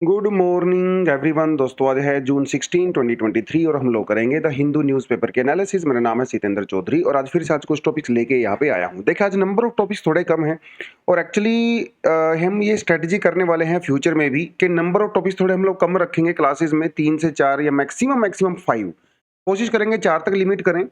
Good morning everyone. दोस्तों आज है जून 16 2023 और हम लोग करेंगे द हिंदू न्यूज़पेपर के एनालिसिस। मेरा नाम है सितेंद्र चौधरी और आज फिर से आज कुछ टॉपिक्स लेके यहाँ पे आया हूँ। देखिए आज नंबर ऑफ टॉपिक्स थोड़े कम हैं और एक्चुअली हम ये स्ट्रेटजी करने वाले हैं फ्यूचर में भी कि नंबर ऑफ टॉपिक्स थोड़े हम लोग कम रखेंगे क्लासेस में, 3 से 4 या मैक्सिमम मैक्सिमम 5। कोशिश करेंगे 4 तक लिमिट करें,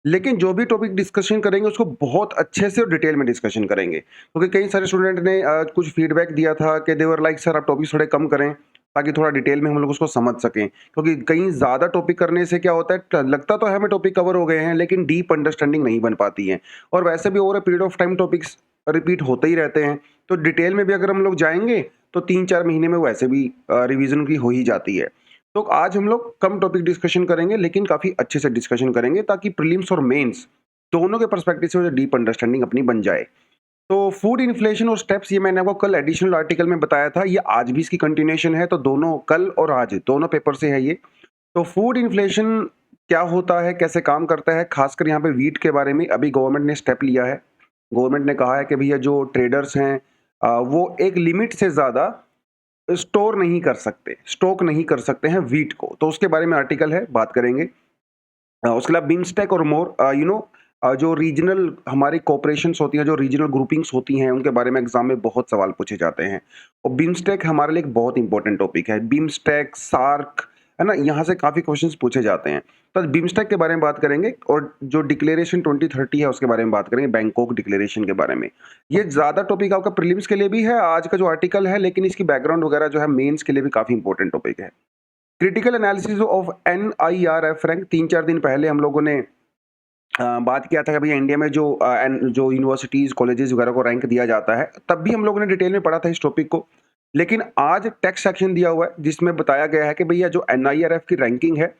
लेकिन जो भी टॉपिक डिस्कशन करेंगे उसको बहुत अच्छे से और डिटेल में डिस्कशन करेंगे, क्योंकि कई सारे स्टूडेंट ने कुछ फीडबैक दिया था कि देवर लाइक सर आप टॉपिक थोड़े कम करें ताकि थोड़ा डिटेल में हम लोग उसको समझ सकें, क्योंकि कहीं ज़्यादा टॉपिक करने से क्या होता है, लगता तो है हमें टॉपिक कवर हो गए हैं लेकिन डीप अंडरस्टैंडिंग नहीं बन पाती है। और वैसे भी over a period of time topics repeat होते ही रहते हैं, तो डिटेल में भी अगर हम लोग जाएंगे तो 3-4 महीने में वैसे भी रिवीजन की हो ही जाती है। तो आज हम लोग कम टॉपिक डिस्कशन करेंगे लेकिन काफ़ी अच्छे से डिस्कशन करेंगे ताकि प्रीलिम्स और मेंस दोनों के पर्सपेक्टिव से डीप अंडरस्टैंडिंग अपनी बन जाए। तो फूड इन्फ्लेशन और स्टेप्स ये मैंने आपको कल एडिशनल आर्टिकल में बताया था, ये आज भी इसकी कंटिन्यूएशन है, तो दोनों कल और आज दोनों पेपर से है ये। तो फूड इन्फ्लेशन क्या होता है, कैसे काम करता है, खासकर यहाँ पे वीट के बारे में अभी गवर्नमेंट ने स्टेप लिया है। गवर्नमेंट ने कहा है कि भैया जो ट्रेडर्स हैं वो एक लिमिट से ज़्यादा स्टोर नहीं कर सकते, स्टॉक नहीं कर सकते हैं वीट को, तो उसके बारे में आर्टिकल है, बात करेंगे। उसके अलावा बिमस्टेक और मोर जो रीजनल हमारी कोऑपरेशंस होती हैं, जो रीजनल ग्रुपिंग्स होती हैं, उनके बारे में एग्जाम में बहुत सवाल पूछे जाते हैं और बिमस्टेक हमारे लिए एक बहुत इंपॉर्टेंट टॉपिक है। बिमस्टेक, सार्क, है ना, यहाँ से काफ़ी क्वेश्चंस पूछे जाते हैं। तो बिमस्टेक के बारे में बात करेंगे और जो डिक्लेरेशन 2030 है उसके बारे में बात करेंगे, बैंकॉक डिक्लेरेशन के बारे में। ये ज़्यादा टॉपिक आपका प्रीलिम्स के लिए भी है आज का जो आर्टिकल है, लेकिन इसकी बैकग्राउंड वगैरह जो है मेंस के लिए भी काफ़ी इंपॉर्टेंट टॉपिक है। Critical analysis of NIRF rank, 3-4 दिन पहले हम लोगों ने बात किया था कि भैया इंडिया में जो यूनिवर्सिटीज़, कॉलेजेस वगैरह को रैंक दिया जाता है, तब भी हम लोगों ने डिटेल में पढ़ा था इस टॉपिक को। लेकिन आज टेक्स्ट सेक्शन दिया हुआ है जिसमें बताया गया है कि भैया जो NIRF की रैंकिंग है,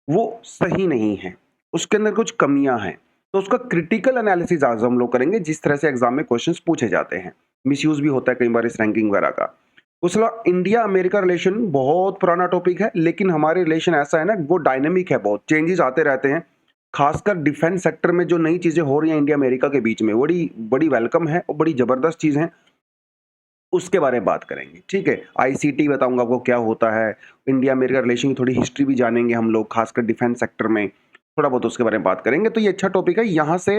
वो सही नहीं है, उसके अंदर कुछ कमियाँ हैं। तो उसका क्रिटिकल एनालिसिस आज हम लोग करेंगे, जिस तरह से एग्ज़ाम में क्वेश्चंस पूछे जाते हैं। मिसयूज़ भी होता है कई बार इस रैंकिंग वगैरह का। उसके अलावा इंडिया अमेरिका रिलेशन बहुत पुराना टॉपिक है, लेकिन हमारे रिलेशन ऐसा है ना, वो डायनामिक है, बहुत चेंजेस आते रहते हैं। खासकर डिफेंस सेक्टर में जो नई चीज़ें हो रही हैं इंडिया अमेरिका के बीच में, बड़ी बड़ी वेलकम है और बड़ी ज़बरदस्त चीज़ है, उसके बारे में बात करेंगे। ठीक है, ICT बताऊंगा आपको क्या होता है, इंडिया अमेरिका रिलेशन की थोड़ी हिस्ट्री भी जानेंगे हम लोग, खासकर डिफेंस सेक्टर में थोड़ा बहुत उसके बारे में बात करेंगे। तो ये अच्छा टॉपिक है। यहाँ से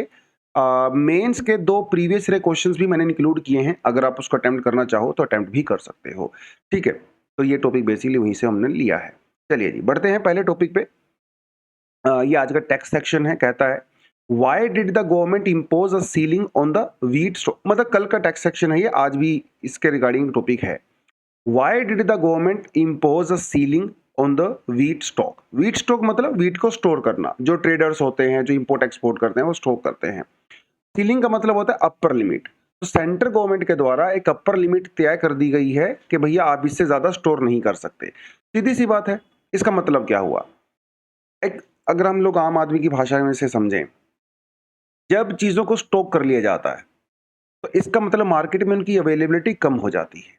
मेंस के 2 प्रीवियस ईयर क्वेश्चंस भी मैंने इंक्लूड किए हैं, अगर आप उसको अटेम्प्ट करना चाहो तो अटेम्प्ट भी कर सकते हो। ठीक है, तो ये टॉपिक बेसिकली वहीं से हमने लिया है। चलिए जी, बढ़ते हैं पहले टॉपिक पे। ये आज का टेक्स्ट सेक्शन है, कहता है why did the government impose a ceiling on the wheat stock. मतलब कल का टेक्स्ट सेक्शन है ये, आज भी इसके रिगार्डिंग टॉपिक है। Why did the government impose a ceiling on the wheat stock. Wheat stock मतलब व्हीट को स्टोर करना, जो ट्रेडर्स होते हैं, जो इंपोर्ट एक्सपोर्ट करते हैं, वो स्टोर करते हैं। सीलिंग का मतलब होता है अपर लिमिट। तो सेंट्रल गवर्नमेंट के द्वारा एक अपर लिमिट तय कर दी गई है कि भैया आप इससे ज्यादा स्टोर नहीं कर सकते। सीधी सी बात है। इसका मतलब क्या हुआ, एक अगर हम लोग आम आदमी की भाषा में से समझें, जब चीजों को स्टॉक कर लिया जाता है तो इसका मतलब मार्केट में उनकी अवेलेबिलिटी कम हो जाती है।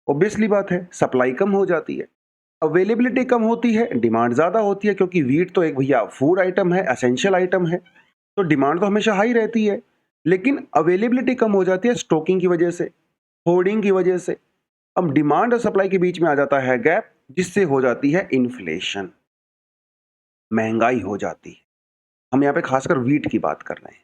ऑब्वियसली बात है, सप्लाई कम हो जाती है, अवेलेबिलिटी कम होती है, डिमांड ज्यादा होती है, क्योंकि वीट तो एक भैया फूड आइटम है, एसेंशियल आइटम है, तो डिमांड तो हमेशा हाई रहती है। लेकिन अवेलेबिलिटी कम हो जाती है स्टॉकिंग की वजह से, होर्डिंग की वजह से। अब डिमांड और सप्लाई के बीच में आ जाता है गैप, जिससे हो जाती है इन्फ्लेशन, महंगाई हो जाती है। हम यहाँ पे खासकर वीट की बात कर रहे हैं।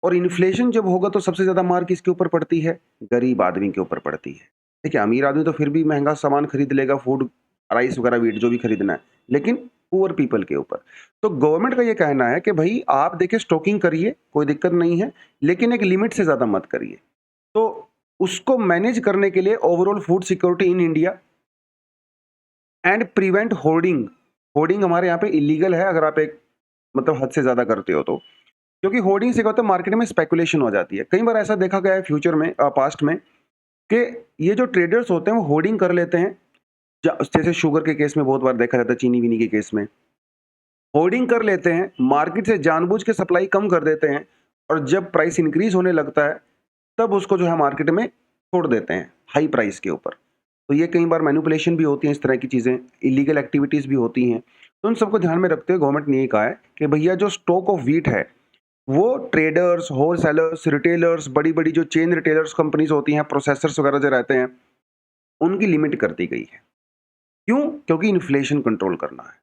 और इन्फ्लेशन जब होगा तो सबसे ज्यादा मार किसके ऊपर पड़ती है, गरीब आदमी के ऊपर पड़ती है। देखिए अमीर आदमी तो फिर भी महंगा सामान खरीद लेगा, फूड, राइस वगैरह, वीट जो भी खरीदना है, लेकिन पुअर पीपल के ऊपर। तो गवर्नमेंट का ये कहना है कि भाई आप देखिए स्टॉकिंग करिए, कोई दिक्कत नहीं है, लेकिन एक लिमिट से ज्यादा मत करिए। तो उसको मैनेज करने के लिए overall food security in India and prevent hoarding. Hoarding हमारे यहाँ पे इलीगल है अगर आप एक मतलब हद से ज्यादा करते हो तो, क्योंकि होर्डिंग से क्या होता है, मार्केट में स्पेकुलेशन हो जाती है। कई बार ऐसा देखा गया है फ्यूचर में, पास्ट में, कि ये जो ट्रेडर्स होते हैं वो होर्डिंग कर लेते हैं। जैसे शुगर के केस में बहुत बार देखा जाता है, चीनी बीनी के केस में होर्डिंग कर लेते हैं, मार्केट से जानबूझ के सप्लाई कम कर देते हैं, और जब प्राइस इंक्रीज होने लगता है तब उसको जो है मार्केट में छोड़ देते हैं हाई प्राइस के ऊपर। तो ये कई बार मैनिपुलेशन भी होती है, इस तरह की चीज़ें, इलीगल एक्टिविटीज़ भी होती हैं। तो उन सबको ध्यान में रखते हुए गवर्नमेंट ने ये कहा है कि भैया जो स्टॉक ऑफ वीट है, वो ट्रेडर्स, होलसेलर्स, रिटेलर्स, बड़ी बड़ी जो चेन रिटेलर्स कंपनीज होती हैं, प्रोसेसर्स वगैरह जो रहते हैं, उनकी लिमिट कर दी गई है। क्यों? क्योंकि इन्फ्लेशन कंट्रोल करना है।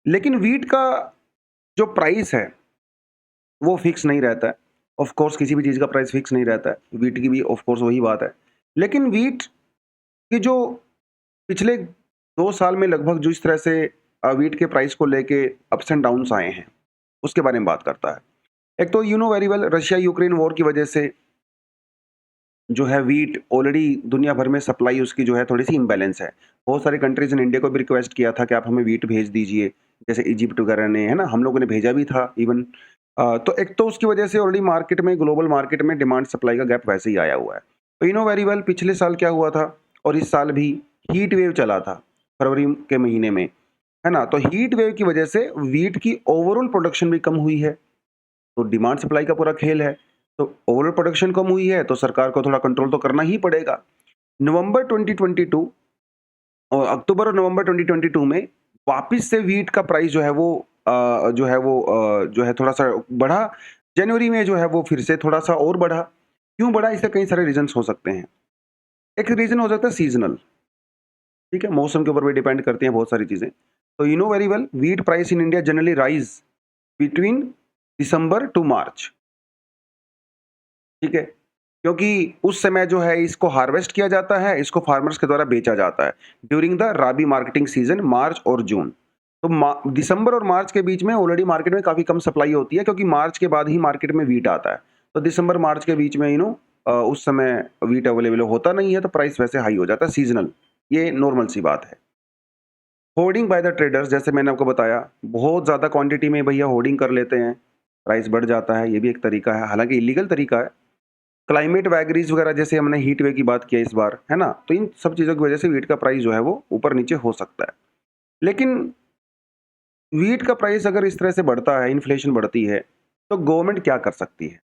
लेकिन व्हीट का जो प्राइस है वो फिक्स नहीं रहता है। ऑफ कोर्स किसी भी चीज़ का प्राइस फिक्स नहीं रहता है, व्हीट की भी ऑफ कोर्स वही बात है। लेकिन व्हीट की जो पिछले 2 साल में लगभग जो इस तरह से व्हीट के प्राइस को लेके अप्स एंड डाउन्स आए हैं, उसके बारे में बात करता है। एक तो you know very well Russia Ukraine war की वजह से जो है व्हीट ऑलरेडी दुनिया भर में सप्लाई उसकी जो है थोड़ी-सी इम्बैलेंस है। बहुत सारी कंट्रीज़ ने इंडिया को भी रिक्वेस्ट किया था कि आप हमें व्हीट भेज दीजिए, जैसे इजिप्ट वगैरह ने, है ना? हम लोगों ने भेजा भी था इवन। तो एक तो उसकी वजह से ऑलरेडी मार्केट में ग्लोबल मार्केट में डिमांड सप्लाई का गैप वैसे ही आया हुआ है। तो यू नो वेरी वेल पिछले साल क्या हुआ था और इस साल भी हीट वेव चला था फरवरी के महीने में, है ना? तो हीट वेव की वजह से व्हीट की ओवरऑल प्रोडक्शन भी कम हुई है। तो डिमांड सप्लाई का पूरा खेल है। तो ओवरऑल प्रोडक्शन कम हुई है तो सरकार को थोड़ा कंट्रोल तो करना ही पड़ेगा। नवंबर 2022 और अक्टूबर और नवंबर 2022 में वापस से व्हीट का प्राइस जो है वो जो है थोड़ा-सा बढ़ा। जनवरी में जो है वो फिर से थोड़ा-सा और बढ़ा। क्यों बढ़ा? इसके कई सारे रीज़न्स हो सकते हैं। एक रीज़न हो सकता है सीज़नल, ठीक है? मौसम के ऊपर भी डिपेंड करती हैं बहुत सारी चीज़ें। तो you know very well wheat price in India generally rise between December to March, ठीक है? क्योंकि उस समय जो है इसको हार्वेस्ट किया जाता है, इसको फार्मर्स के द्वारा बेचा जाता है during the rabi marketing season March और जून। तो दिसंबर और मार्च के बीच में ऑलरेडी मार्केट में काफ़ी कम सप्लाई होती है क्योंकि मार्च के बाद ही मार्केट में व्हीट आता है। तो दिसंबर मार्च के बीच में उस समय व्हीट अवेलेबल होता नहीं है तो प्राइस वैसे हाई हो जाता है सीजनल, ये नॉर्मल सी बात है। होर्डिंग बाय द ट्रेडर्स जैसे मैंने आपको बताया, बहुत ज़्यादा क्वांटिटी में भैया होर्डिंग कर लेते हैं, प्राइस बढ़ जाता है, ये भी एक तरीका है, हालाँकि इल्लीगल तरीका है। क्लाइमेट वैगरीज वगैरह जैसे हमने हीट वेव की बात की है इस बार, है ना? तो इन सब चीज़ों की वजह से व्हीट का प्राइस जो है वो ऊपर-नीचे हो सकता है। लेकिन व्हीट का प्राइस अगर इस तरह से बढ़ता है, इन्फ्लेशन बढ़ती है, तो गवर्नमेंट क्या कर सकती है?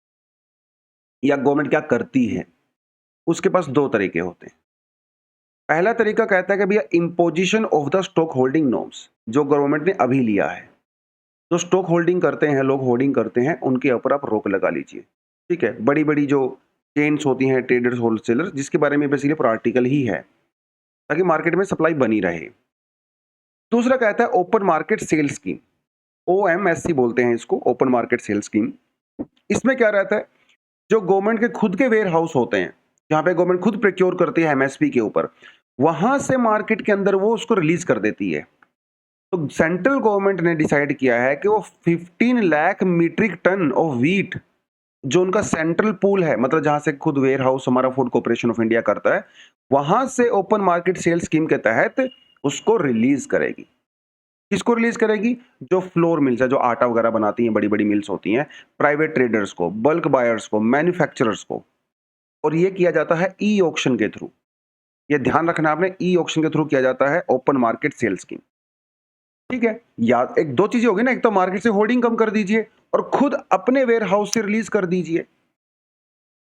या गवर्नमेंट क्या करती है? उसके पास 2 तरीके होते हैं। पहला तरीका कहता है कि भैया imposition of the stock holding norms जो गवर्नमेंट ने अभी लिया है। जो स्टॉक होल्डिंग करते हैं, लोग होर्डिंग करते हैं, उनके ऊपर आप रोक लगा लीजिए, ठीक है? बड़ी-बड़ी जो चेन्स होती हैं, ट्रेडर्स, होलसेलर्स जिसके बारे में बेसिकली पूरा आर्टिकल ही है, ताकि मार्केट में सप्लाई बनी रहे। दूसरा कहता है ओपन मार्केट सेल स्कीम, ओएमएससी बोलते हैं इसको, ओपन मार्केट सेल स्कीम। इसमें क्या रहता है, जो गवर्नमेंट के खुद के वेयर हाउस होते हैं, जहाँ पे गवर्नमेंट खुद प्रोक्योर करती है एमएसपी के ऊपर, वहां से मार्केट के अंदर वो उसको रिलीज कर देती है। तो सेंट्रल गवर्नमेंट ने डिसाइड किया है कि वो 15 lakh metric ton of wheat जो उनका सेंट्रल पूल है, मतलब जहां से खुद वेयर हाउस हमारा फूड कॉर्पोरेशन ऑफ इंडिया करता है, वहां से ओपन मार्केट सेल स्कीम के तहत उसको रिलीज करेगी। किसको रिलीज करेगी? जो फ्लोर मिल्स है, जो आटा वगैरह बनाती हैं, बड़ी बड़ी मिल्स होती हैं, प्राइवेट ट्रेडर्स को, बल्क बायर्स को, मैन्युफैक्चरर्स को। और ये किया जाता है ई ऑक्शन के थ्रू। ये ध्यान रखना आपने, ई ऑक्शन के थ्रू किया जाता है ओपन मार्केट सेल स्कीम, ठीक है? या एक दो चीजें होगी ना, एक तो मार्केट से होर्डिंग कम कर दीजिए और खुद अपने वेयर हाउस से रिलीज कर दीजिए।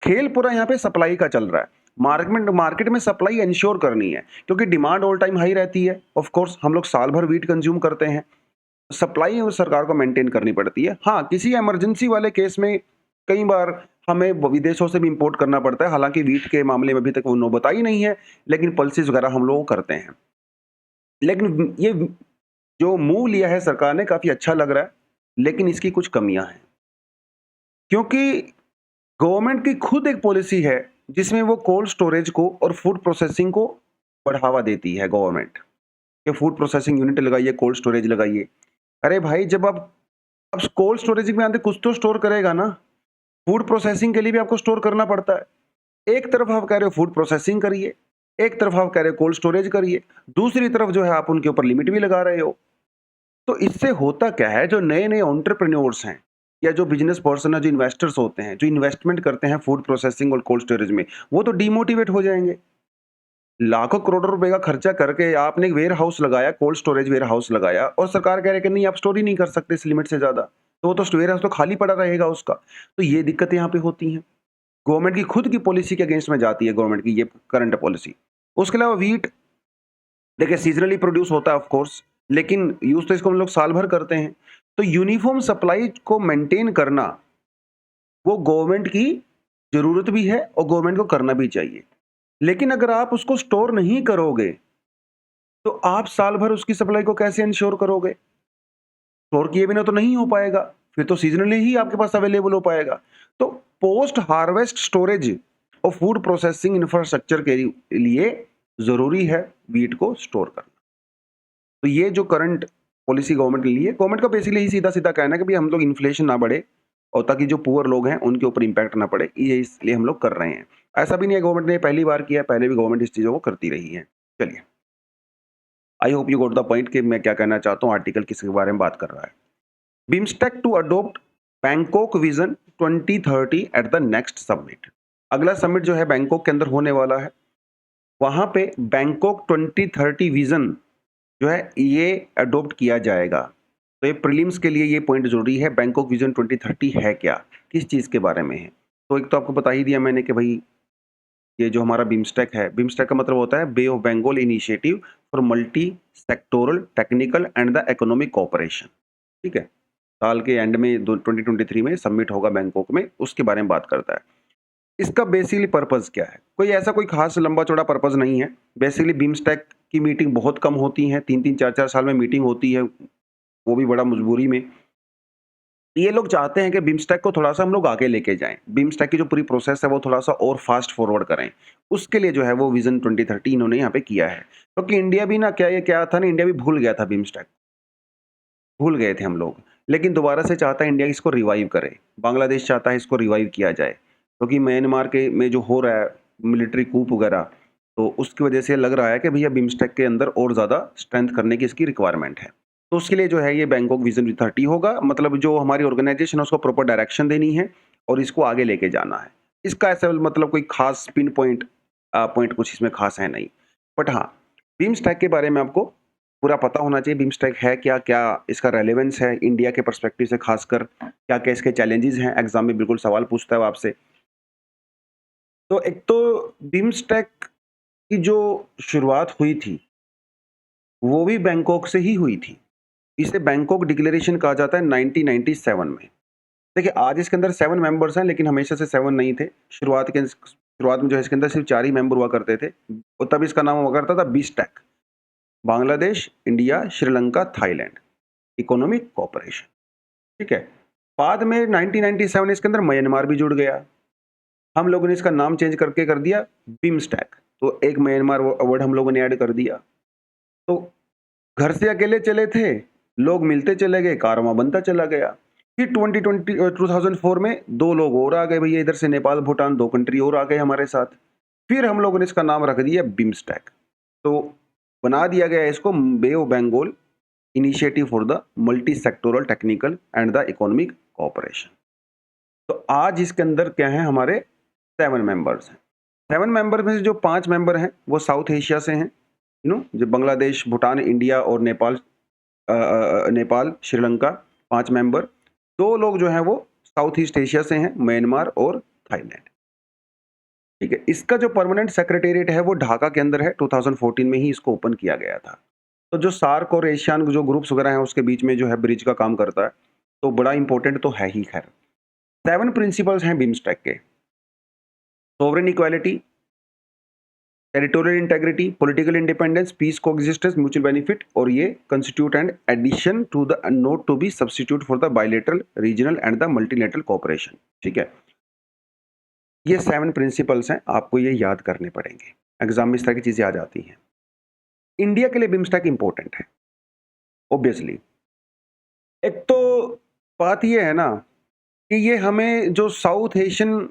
खेल पूरा यहाँ पे सप्लाई का चल रहा है। मार्केट में सप्लाई इंश्योर करनी है क्योंकि डिमांड ऑल टाइम हाई रहती है। ऑफ कोर्स हम लोग साल भर व्हीट कंज्यूम करते हैं, सप्लाई सरकार को मेंटेन करनी पड़ती है। हाँ, किसी इमरजेंसी वाले केस में कई बार हमें विदेशों से भी इंपोर्ट करना पड़ता है, हालांकि व्हीट के मामले में अभी तक वो नौबत आई नहीं है, लेकिन पल्सेस वगैरह हम लोग करते हैं। लेकिन ये जो मूव लिया है सरकार ने काफी अच्छा लग रहा है, लेकिन इसकी कुछ कमियां हैं क्योंकि गवर्नमेंट की खुद एक पॉलिसी है जिसमें वो कोल्ड स्टोरेज को और फूड प्रोसेसिंग को बढ़ावा देती है गवर्नमेंट कि फूड प्रोसेसिंग यूनिट लगाइए, कोल्ड स्टोरेज लगाइए। अरे भाई, जब आप अब कोल्ड स्टोरेज में आते कुछ तो स्टोर करेगा ना, फूड प्रोसेसिंग के लिए भी आपको स्टोर करना पड़ता है। एक तरफ आप कह रहे हो फूड प्रोसेसिंग करिए, एक तरफ आप कह रहे हो कोल्ड स्टोरेज करिए, दूसरी तरफ जो है आप उनके ऊपर लिमिट भी लगा रहे हो। तो इससे होता क्या है, जो नए नए एंटरप्रेन्योर्स हैं या जो बिजनेस पर्सन है, जो इन्वेस्टर्स होते हैं, जो इन्वेस्टमेंट करते हैं फूड प्रोसेसिंग और कोल्ड स्टोरेज में, वो तो डिमोटिवेट हो जाएंगे। लाखों करोड़ों रुपए का खर्चा करके आपने एक वेयर हाउस लगाया, कोल्ड स्टोरेज वेयर हाउस लगाया, और सरकार कह रही है कि नहीं आप स्टोर ही नहीं कर सकते इस लिमिट से ज्यादा, तो वो तो वेयर हाउस तो खाली पड़ा रहेगा उसका। तो ये दिक्कतें यहाँ पे होती हैं। गवर्नमेंट की खुद की पॉलिसी के अगेंस्ट में जाती है गवर्नमेंट की ये करंट पॉलिसी। उसके अलावा व्हीट देखिए सीजनली प्रोड्यूस होता है ऑफ कोर्स, लेकिन यूज तो इसको हम लोग साल भर करते हैं। तो यूनिफॉर्म सप्लाई को मेंटेन करना वो गवर्नमेंट की जरूरत भी है और गवर्नमेंट को करना भी चाहिए। लेकिन अगर आप उसको स्टोर नहीं करोगे तो आप साल भर उसकी सप्लाई को कैसे इंश्योर करोगे? स्टोर किए बिना तो नहीं हो पाएगा, फिर तो सीजनली ही आपके पास अवेलेबल हो पाएगा। तो पोस्ट हार्वेस्ट स्टोरेज और फूड प्रोसेसिंग इंफ्रास्ट्रक्चर के लिए ज़रूरी है व्हीट को स्टोर करना। तो ये जो करंट पॉलिसी गवर्नमेंट ने ली है, गवर्नमेंट का बेसिकली ही सीधा-सीधा कहना है कि भई हम लोग इन्फ्लेशन ना बढ़े और ताकि जो पुअर लोग हैं उनके ऊपर इम्पैक्ट ना पड़े, ये इसलिए हम लोग कर रहे हैं। ऐसा भी नहीं है गवर्नमेंट ने पहली बार किया है, पहले भी गवर्नमेंट इस चीज़ों को करती रही है। चलिए, I hope you got the point कि मैं क्या कहना चाहता हूँ, आर्टिकल किसके बारे में बात कर रहा है। BIMSTEC to adopt Bangkok vision 2030 at the next summit. अगला समिट जो है बैंकॉक के अंदर होने वाला है, वहां पे बैंकॉक 2030 विजन जो है ये अडॉप्ट किया जाएगा। तो ये प्रीलिम्स के लिए ये पॉइंट जरूरी है, बैंकॉक विजन 2030 है क्या, किस चीज़ के बारे में है। तो एक तो आपको बता ही दिया मैंने कि भाई ये जो हमारा बिम्स्टेक है, बिम्स्टेक का मतलब होता है bay of Bengal initiative for multi sectoral technical and the economic cooperation. ठीक है, साल के एंड में 2023 में सबमिट होगा बैंकॉक में, उसके बारे में बात करता है। इसका बेसिकली पर्पज़ क्या है? कोई ऐसा कोई खास लंबा चौड़ा पर्पज़ नहीं है। बेसिकली बिम्स्टेक की मीटिंग बहुत कम होती हैं, 3-3 4-4 साल में मीटिंग होती है, वो भी बड़ा मजबूरी में। ये लोग चाहते हैं कि बिम्स्टेक को थोड़ा-सा हम लोग आगे लेके जाएँ। बिम्स्टेक की जो पूरी प्रोसेस है वो थोड़ा-सा और फास्ट फॉरवर्ड करें। उसके लिए जो है वो विज़न 2030 इन्होंने यहाँ पे किया है। क्योंकि इंडिया भी ना क्या था ना, इंडिया भी भूल गया था बिम्स्टेक, भूल गए थे हम लोग। लेकिन दोबारा से चाहता है इंडिया इसको रिवाइव करे। बांग्लादेश चाहता है इसको रिवाइव किया जाए। क्योंकि म्यांमार के में जो हो रहा है मिलिट्री कूप वगैरह, तो उसकी वजह से लग रहा है कि भैया बिम्स्टेक के अंदर और ज़्यादा स्ट्रेंथ करने की इसकी रिक्वायरमेंट है। तो उसके लिए जो है ये बैंकॉक विज़न 30 होगा, मतलब जो हमारी ऑर्गेनाइज़ेशन है उसको प्रॉपर डायरेक्शन देनी है और इसको आगे लेके जाना है। इसका ऐसा मतलब कोई ख़ास पिन पॉइंट पॉइंट कुछ इसमें ख़ास है नहीं। बट हाँ, बिम्स्टेक के बारे में आपको पूरा पता होना चाहिए, बिम्स्टेक है क्या, क्या इसका रेलेवेंस है इंडिया के पर्सपेक्टिव से, ख़ासकर क्या-क्या इसके चैलेंजेज़ हैं, एग्ज़ाम में बिल्कुल सवाल पूछता है वो आपसे। तो एक तो बिम्स्टेक की जो शुरुआत हुई थी, वो भी बैंकॉक से ही हुई थी। इसे बैंकॉक डिक्लेरेशन कहा जाता है 1997 में। देखिए, आज इसके अंदर 7 मेंबर्स हैं, लेकिन हमेशा से 7 नहीं थे। शुरुआत में जो है इसके अंदर सिर्फ 4 ही मेंबर हुआ करते थे और तब इसका नाम हुआ करता था BISTEC. Bangladesh, India, Sri Lanka, Thailand economic cooperation. ठीक है। बाद में 1997 इसके अंदर म्यांमार भी जुड़ गया। हम लोगों ने इसका नाम चेंज करके कर दिया बिम्स्टेक। तो एक म्यांमार वर्ड हम लोगों ने ऐड कर दिया। तो घर से अकेले चले थे, लोग मिलते चले गए, कारवां बनता चला गया। फिर 2004 में 2 लोग और आ गए भैया, इधर से नेपाल, भूटान 2 कंट्री और आ गए हमारे साथ। फिर हम लोगों ने इसका नाम रख दिया बिम्स्टेक। तो बना दिया गया इसको bay of Bengal initiative for the multi sectoral technical and the economic cooperation. तो आज इसके अंदर क्या है, हमारे 7 मेंबर्स हैं। 7 मेंबर में से जो 5 मेंबर हैं वो साउथ एशिया से हैं, जो बांग्लादेश, भूटान, इंडिया और नेपाल, श्रीलंका 5 मेंबर। 2 लोग जो हैं वो साउथ ईस्ट एशिया से हैं, म्यांमार और थाईलैंड। ठीक है, इसका जो परमानेंट सेक्रेटेरिएट है वो ढाका के अंदर है, 2014 में ही इसको ओपन किया गया था। तो जो सार्क और एशियान जो ग्रुप्स वगैरह हैं उसके बीच में जो है ब्रिज का काम करता है, तो बड़ा इंपॉर्टेंट तो है ही। खैर, 7 प्रिंसिपल्स हैं बिम्स्टेक के। Sovereign equality, territorial integrity, political independence, peace coexistence, mutual benefit, और ये constitute and addition to the not to be substitute for the bilateral, regional and the multilateral cooperation. ठीक है, ये 7 प्रिंसिपल्स हैं, आपको ये याद करने पड़ेंगे। एग्जाम में इस तरह की चीजें आ जाती हैं। इंडिया के लिए बिम्स्टेक इंपॉर्टेंट है ऑब्वियसली। एक तो बात ये है ना कि ये हमें जो साउथ एशियन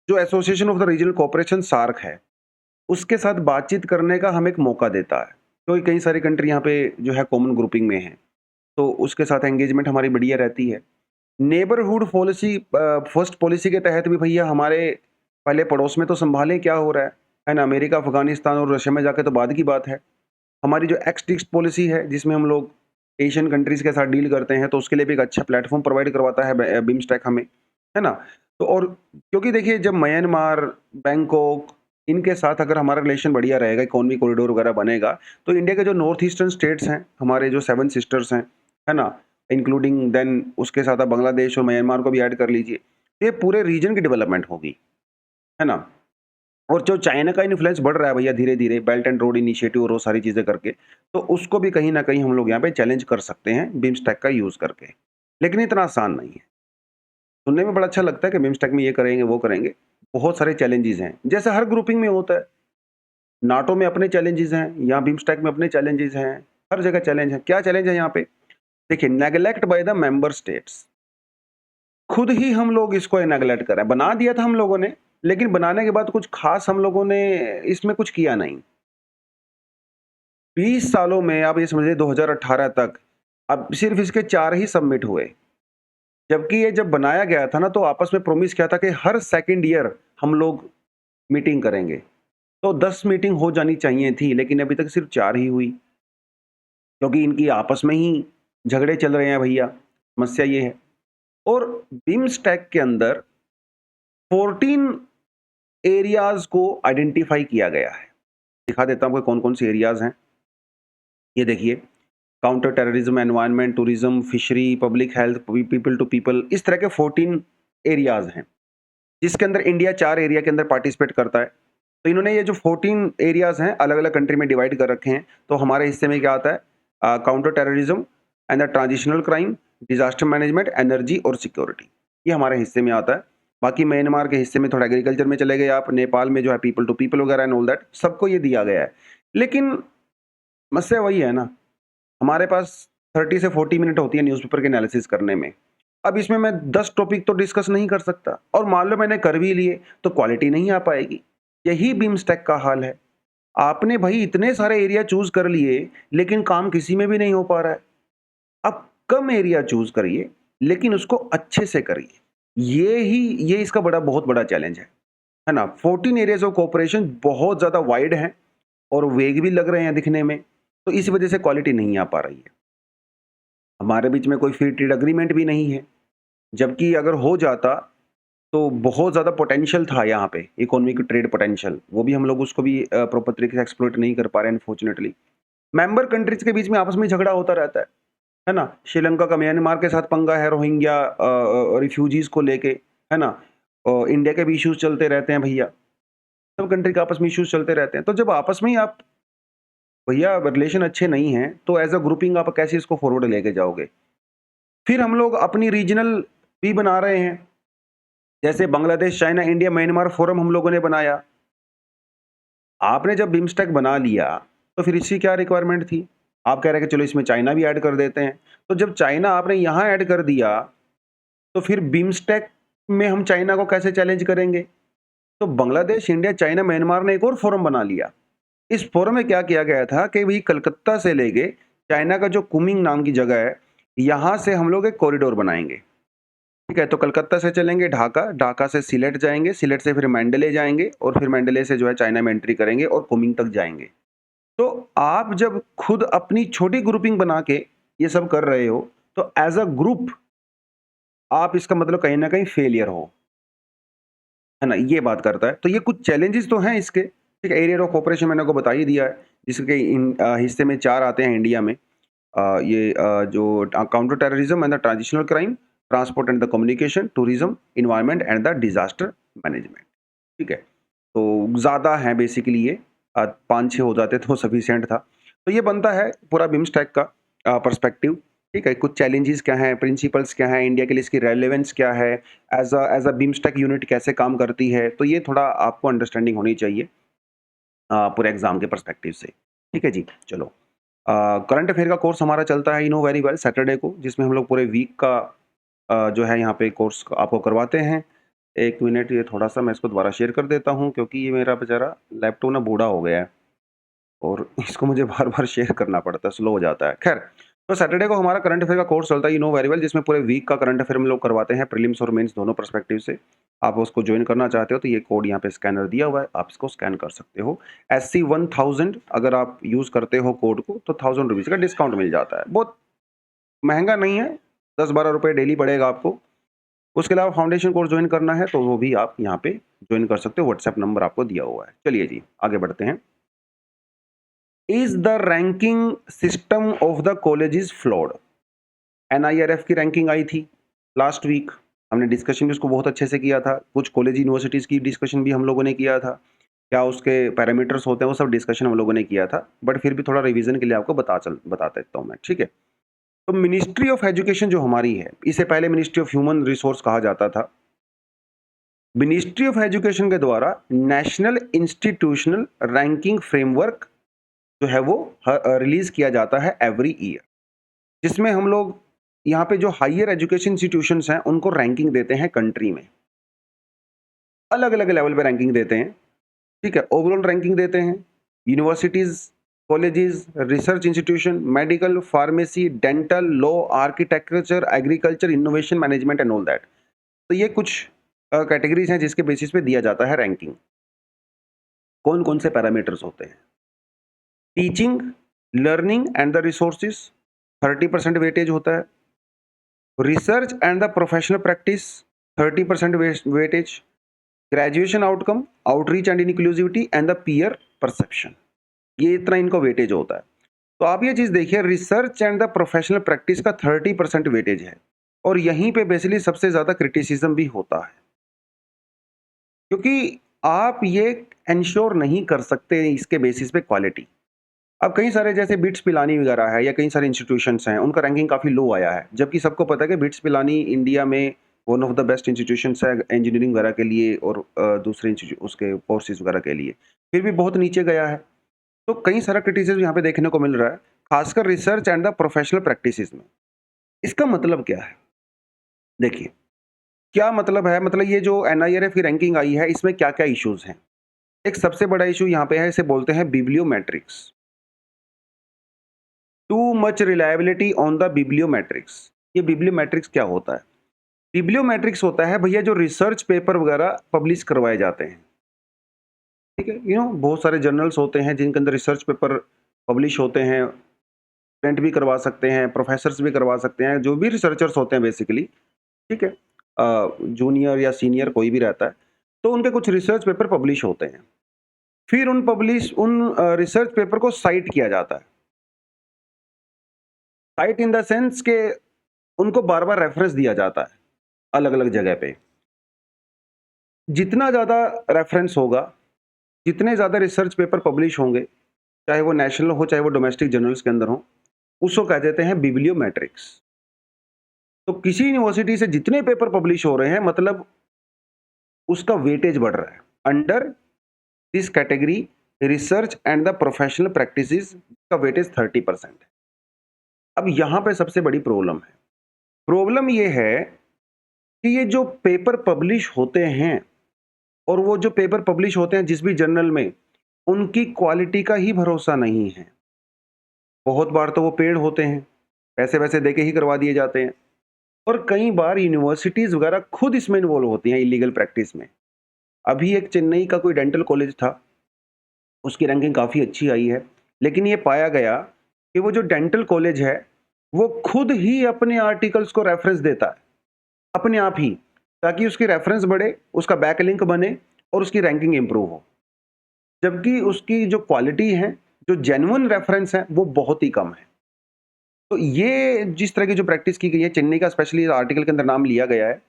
जो association of the regional cooperation SAARC है, उसके साथ बातचीत करने का हमें एक मौका देता है, क्योंकि कई सारी कंट्री यहाँ पे जो है कॉमन ग्रुपिंग में है, तो उसके साथ एंगेजमेंट हमारी बढ़िया रहती है। नेबरहुड पॉलिसी, फर्स्ट पॉलिसी के तहत भी भैया हमारे पहले पड़ोस में तो संभालें क्या हो रहा है ना। अमेरिका, अफगानिस्तान और रशिया में जाके तो बाद की बात है। हमारी जो एक्स टिक्स पॉलिसी है जिसमें हम लोग एशियन कंट्रीज के साथ डील करते हैं, तो उसके लिए भी एक अच्छा प्लेटफॉर्म प्रोवाइड करवाता है बिम्स्टेक हमें, है ना। तो और क्योंकि देखिए जब म्यांमार, बैंकॉक, इनके साथ अगर हमारा रिलेशन बढ़िया रहेगा, इकोनॉमी कॉरिडोर वगैरह बनेगा, तो इंडिया के जो नॉर्थ ईस्टर्न स्टेट्स हैं, हमारे जो 7 सिस्टर्स हैं, है ना, इंक्लूडिंग देन उसके साथ आप बांग्लादेश और म्यांमार को भी ऐड कर लीजिए, ये पूरे रीजन की डेवलपमेंट होगी, है ना। और जो चाइना का इन्फ्लुएंस बढ़ रहा है भैया धीरे-धीरे बेल्ट एंड रोड इनिशिएटिव और वो सारी चीज़ें करके, तो उसको भी कहीं न कहीं हम लोग यहाँ पे चैलेंज कर सकते हैं बिम्स्टेक का यूज़ करके। लेकिन इतना आसान नहीं है। सुनने में बड़ा अच्छा लगता है कि बिम्स्टेक में ये करेंगे, वो करेंगे। बहुत सारे चैलेंजेज़ हैं, जैसे हर ग्रुपिंग में होता है। नाटो में अपने चैलेंजेज़ हैं, यहाँ बिम्स्टेक में अपने चैलेंजेज़ हैं, हर जगह चैलेंज है। क्या चैलेंज है यहाँ पे? देखिए, neglect by the member states. खुद ही हम लोग इसको नेग्लेक्ट कर रहे हैं। बना दिया था हम लोगों ने, लेकिन बनाने के बाद कुछ खास हम लोगों ने इसमें कुछ किया नहीं। 20 सालों में आप ये समझिए 2018 तक, अब सिर्फ़ इसके 4 ही सबमिट हुए। जबकि ये जब बनाया गया था ना, तो आपस में प्रॉमिस किया था कि हर सेकंड ईयर हम लोग मीटिंग करेंगे। तो 10 मीटिंग हो जानी चाहिए थी, लेकिन अभी तक सिर्फ़ 4 ही हुई, क्योंकि इनकी आपस में ही झगड़े चल रहे हैं भैया, समस्या ये है। और बिम्स्टेक के अंदर 14 एरियाज़ को आइडेंटिफ़ाई किया गया है। दिखा देता हूँ आपको कौन-कौन से एरियाज़ हैं। ये देखिए, counter terrorism, environment, tourism, fishery, public health, people to people, इस तरह के 14 एरियाज़ हैं, जिसके अंदर इंडिया 4 एरिया के अंदर पार्टिसिपेट करता है। तो इन्होंने ये जो 14 एरियाज़ हैं, अलग-अलग कंट्री में डिवाइड कर रखे हैं। तो हमारे हिस्से में क्या आता है? Counter terrorism and the transitional crime, disaster management, energy और सिक्योरिटी, ये हमारे हिस्से में आता है। बाकी म्यांमार के हिस्से में थोड़ा एग्रीकल्चर में चले गए आप, नेपाल में जो है पीपल टू पीपल वगैरह एंड ऑल दैट, सबको ये दिया गया है। लेकिन समस्या वही है ना, हमारे पास 30 से 40 मिनट होती है न्यूज़पेपर के एनालिसिस करने में। अब इसमें मैं 10 टॉपिक तो डिस्कस नहीं कर सकता, और मान लो मैंने कर भी लिए, तो क्वालिटी नहीं आ पाएगी। यही बिम्स्टेक का हाल है। आपने भई इतने सारे एरिया चूज़ कर लिए, लेकिन काम किसी में भी नहीं हो पा रहा है। आप कम एरिया चूज़ करिए, लेकिन उसको अच्छे से करिए। ये इसका बहुत बड़ा चैलेंज है ना? 14 एरियाज़ ऑफ कोऑपरेशन बहुत ज़्यादा वाइड हैं और वेग भी लग रहे हैं दिखने में, तो इस वजह से क्वालिटी नहीं आ पा रही है। हमारे बीच में कोई फ्री ट्रेड एग्रीमेंट भी नहीं है, जबकि अगर हो जाता, तो बहुत ज़्यादा पोटेंशियल था यहाँ पे, इकोनॉमिक ट्रेड पोटेंशियल, वो भी हम लोग उसको भी प्रॉपर तरीके से एक्सप्लॉइट नहीं कर पा रहे हैं अनफॉर्चुनेटली। मेंबर कंट्रीज़ के बीच में आपस में झगड़ा होता रहता है ना? श्रीलंका का म्यांमार के साथ पंगा है रोहिंग्या रिफ्यूजीज़ को लेके, है ना? इंडिया के भी इश्यूज़ चलते रहते हैं भैया, सब कंट्री के आपस में इश्यूज़ चलते रहते हैं। तो जब आपस में ही आप भैया रिलेशन अच्छे नहीं हैं, तो एज़ अ ग्रुपिंग आप कैसे इसको फॉरवर्ड लेके जाओगे? फिर हम लोग अपनी रीजनल भी बना रहे हैं, जैसे Bangladesh, China, India, Myanmar forum हम लोगों ने बनाया। आपने जब बिम्स्टेक बना लिया, तो फिर इसकी क्या रिक्वायरमेंट थी? आप कह रहे हैं कि चलो इसमें चाइना भी ऐड कर देते हैं। तो जब चाइना आपने यहाँ ऐड कर दिया, तो फिर बिम्स्टेक में हम चाइना को कैसे चैलेंज करेंगे? तो बांग्लादेश, इंडिया, चाइना, म्यांमार ने एक और फोरम बना लिया। इस फोरम में क्या किया गया था कि भई कलकत्ता से लेके चाइना का जो कुमिंग नाम की जगह है, यहाँ से हम लोग एक कॉरिडोर बनाएँगे। ठीक है, तो कलकत्ता से चलेंगे ढाका, ढाका से सिलेट जाएँगे, सिलेट से फिर मैंडले जाएँगे और फिर मैंडले से जो है चाइना में एंट्री करेंगे और कुमिंग तक जाएँगे। तो आप जब खुद अपनी छोटी ग्रुपिंग बना के ये सब कर रहे हो, तो एज़ अ ग्रुप आप इसका मतलब कहीं न कहीं फेलियर हो, है ना? ये बात करता है। तो ये कुछ चैलेंजेज़ तो हैं इसके, ठीक है? एरिया ऑफ कोऑपरेशन मैंने आपको बता ही दिया है, जिसके हिस्से में 4 आते हैं इंडिया में। जो counter terrorism and the transitional crime, transport and the communication, tourism, environment and the disaster management, ठीक है? तो ज़्यादा हैं बेसिकली ये, 5-6 हो जाते तो सफिशिएंट था। तो ये बनता है पूरा बिम्स्टेक का पर्सपेक्टिव, ठीक है? कुछ चैलेंजेस क्या हैं, प्रिंसिपल्स क्या हैं, इंडिया के लिए इसकी रेलेवेंस क्या है, एज़ अ बिम्स्टेक यूनिट कैसे काम करती है, तो ये थोड़ा आपको अंडरस्टैंडिंग होनी चाहिए पूरे एग्ज़ाम के पर्सपेक्टिव से। ठीक है जी, चलो। करंट अफेयर का कोर्स हमारा चलता है, you know very well, Saturday को, जिसमें हम लोग पूरे वीक का जो है यहाँ पे कोर्स आपको करवाते हैं। 1 मिनट, ये थोड़ा-सा मैं इसको दोबारा शेयर कर देता हूँ, क्योंकि ये मेरा बेचारा लैपटॉप ना बूढ़ा हो गया है और इसको मुझे बार-बार शेयर करना पड़ता है, स्लो हो जाता है। ख़ैर, तो सैटरडे को हमारा करंट अफेयर का कोर्स चलता है, यू नो वेरी वेल, जिसमें पूरे वीक का करंट अफेयर हम लोग करवाते हैं, प्रीलिम्स और मेंस दोनों पर्सपेक्टिव से। आप उसको जॉइन करना चाहते हो, तो ये कोड यहाँ पे स्कैनर दिया हुआ है, आप इसको स्कैन कर सकते हो। SC 1000 अगर आप यूज़ करते हो कोड को, तो ₹1000 का डिस्काउंट मिल जाता है। बहुत महँगा नहीं है, 10-12 रुपए डेली पड़ेगा आपको। उसके अलावा फाउंडेशन कोर्स जॉइन करना है, तो वो भी आप यहाँ पे जॉइन कर सकते हो, व्हाट्सएप नंबर आपको दिया हुआ है। चलिए जी, आगे बढ़ते हैं। Is the ranking system of the colleges flawed? NIRF की रैंकिंग आई थी लास्ट वीक, हमने डिस्कशन भी उसको बहुत अच्छे से किया था। कुछ कॉलेज यूनिवर्सिटीज़ की डिस्कशन भी हम लोगों ने किया था। क्या उसके पैरामीटर्स होते हैं, वो सब डिस्कशन हम लोगों ने किया था, बट फिर भी थोड़ा रिवीजन के लिए आपको बता देता हूँ मैं, ठीक है। तो मिनिस्ट्री ऑफ एजुकेशन जो हमारी है, इसे पहले मिनिस्ट्री ऑफ ह्यूमन रिसोर्स कहा जाता था। मिनिस्ट्री ऑफ एजुकेशन के द्वारा नेशनल इंस्टीट्यूशनल रैंकिंग फ्रेमवर्क जो है वो रिलीज किया जाता है एवरी ईयर, जिसमें हम लोग यहाँ पे जो हायर एजुकेशन इंस्टीट्यूशंस हैं उनको रैंकिंग देते हैं कंट्री में, अलग अलग लेवल पे रैंकिंग देते हैं, ठीक है। ओवरऑल रैंकिंग देते हैं universities, colleges, research institution, medical, pharmacy, dental, law, architecture, agriculture, innovation, management and all that. तो ये कुछ कैटेगरीज हैं जिसके बेसिस पे दिया जाता है रैंकिंग। कौन कौन से पैरामीटर्स होते हैं? Teaching, learning and the resources 30% weightage होता है। Research and the professional practice 30% weightage. Graduation outcome, outreach and inclusivity and the peer perception, ये इतना इनको वेटेज होता है। तो आप ये चीज देखिए, research and the professional practice का 30% वेटेज है, और यहीं पे बेसिकली सबसे ज्यादा क्रिटिसिज्म भी होता है, क्योंकि आप ये इंश्योर नहीं कर सकते इसके बेसिस पे क्वालिटी। अब कई सारे जैसे बिट्स पिलानी वगैरह है या कई सारे इंस्टीट्यूशंस हैं, उनका रैंकिंग काफ़ी लो आया है, जबकि सबको पता है कि बिट्स पिलानी इंडिया में one of the best institutions है इंजीनियरिंग वगैरह के लिए और दूसरे उसके कोर्सेज वगैरह के लिए, फिर भी बहुत नीचे गया है। तो कई सारा क्रिटिसिज्म यहाँ पे देखने को मिल रहा है, खासकर research and the professional practices में। इसका मतलब क्या है? देखिए, क्या मतलब है, मतलब ये जो NIRF की रैंकिंग आई है, इसमें क्या क्या इश्यूज हैं। एक सबसे बड़ा इशू यहाँ पे है, इसे बोलते हैं bibliometrics. Too much reliability on the bibliometrics. ये बिब्लियोमेट्रिक्स क्या होता है? बिब्लियोमेट्रिक्स होता है भैया जो रिसर्च पेपर वगैरह पब्लिश करवाए जाते हैं, ठीक है। बहुत सारे जर्नल्स होते हैं जिनके अंदर रिसर्च पेपर पब्लिश होते हैं, प्रिंट भी करवा सकते हैं, प्रोफेसर्स भी करवा सकते हैं, जो भी रिसर्चर्स होते हैं बेसिकली, ठीक है, जूनियर या सीनियर कोई भी रहता है, तो उनके कुछ रिसर्च पेपर पब्लिश होते हैं। फिर उन रिसर्च पेपर को साइट किया जाता है। साइट इन द सेंस के उनको बार बार रेफरेंस दिया जाता है अलग अलग जगह पे। जितना ज़्यादा रेफरेंस होगा, जितने ज़्यादा रिसर्च पेपर पब्लिश होंगे, चाहे वो नेशनल हो चाहे वो डोमेस्टिक जर्नल्स के अंदर हो, उसको कह देते हैं बिब्लियोमेट्रिक्स। तो किसी यूनिवर्सिटी से जितने पेपर पब्लिश हो रहे हैं, मतलब उसका वेटेज बढ़ रहा है। Under this category research and the professional practices का वेटेज 30% है। अब यहाँ पे सबसे बड़ी प्रॉब्लम है। प्रॉब्लम ये है कि ये जो पेपर पब्लिश होते हैं, और वो जो पेपर पब्लिश होते हैं जिस भी जर्नल में, उनकी क्वालिटी का ही भरोसा नहीं है। बहुत बार तो वो पेड होते हैं, पैसे वैसे दे के ही करवा दिए जाते हैं, और कई बार यूनिवर्सिटीज वगैरह खुद इसमें इन्वॉल्व होती हैं इलीगल प्रैक्टिस में। अभी एक चेन्नई का कोई डेंटल कॉलेज था, उसकी रैंकिंग काफ़ी अच्छी आई है, लेकिन ये पाया गया कि वो जो डेंटल कॉलेज है, वो खुद ही अपने आर्टिकल्स को रेफरेंस देता है, अपने आप ही, ताकि उसकी रेफरेंस बढ़े, उसका बैकलिंक बने और उसकी रैंकिंग इंप्रूव हो। जबकि उसकी जो क्वालिटी है, जो जेन्युइन रेफरेंस है, वो बहुत ही कम है। तो ये जिस तरह की जो प्रैक्टिस की गई है, चेन्नई का स्पेशली आर्टिकल के अंदर नाम लिया गया है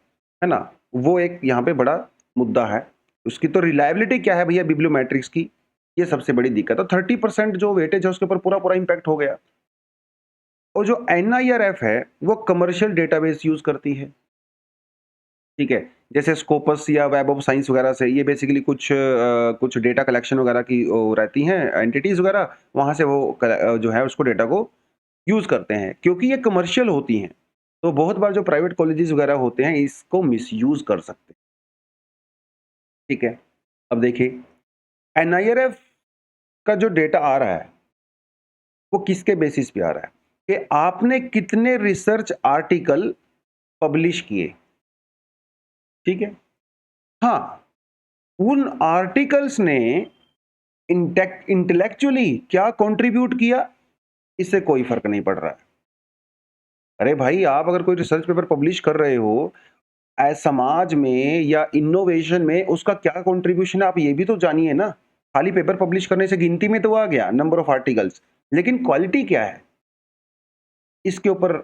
ना? वो एक यहाँ पे बड़ा मुद्दा है। उसकी तो रिलायबिलिटी क्या है भैया बिब्लियोमेट्रिक्स की, ये सबसे बड़ी दिक्कत है। 30% जो वेटेज है उसके ऊपर पूरा इम्पैक्ट हो गया। और जो NIRF है वो कमर्शियल डेटाबेस यूज करती है, ठीक है, जैसे स्कोपस या वेब ऑफ साइंस वगैरह से। ये बेसिकली कुछ डेटा कलेक्शन वगैरह की वो रहती हैं एंटिटीज वगैरह, वहां से वो जो है उसको डेटा को यूज करते हैं, क्योंकि ये कमर्शियल होती हैं। तो बहुत बार जो प्राइवेट कॉलेजेस वगैरह होते हैं इसको मिसयूज कर सकते हैं, ठीक है। अब देखिए, NIRF का जो डेटा आ रहा है वो किसके बेसिस पे आ रहा है कि आपने कितने रिसर्च आर्टिकल पब्लिश किए, ठीक है। हाँ, उन आर्टिकल्स ने इंटेलेक्चुअली क्या कंट्रीब्यूट किया, इससे कोई फर्क नहीं पड़ रहा है। अरे भाई, आप अगर कोई रिसर्च पेपर पब्लिश कर रहे हो समाज में या इनोवेशन में, उसका क्या कंट्रीब्यूशन है आप ये भी तो जानिए ना। खाली पेपर पब्लिश करने से गिनती में तो आ गया नंबर ऑफ आर्टिकल्स, लेकिन क्वालिटी क्या है इसके ऊपर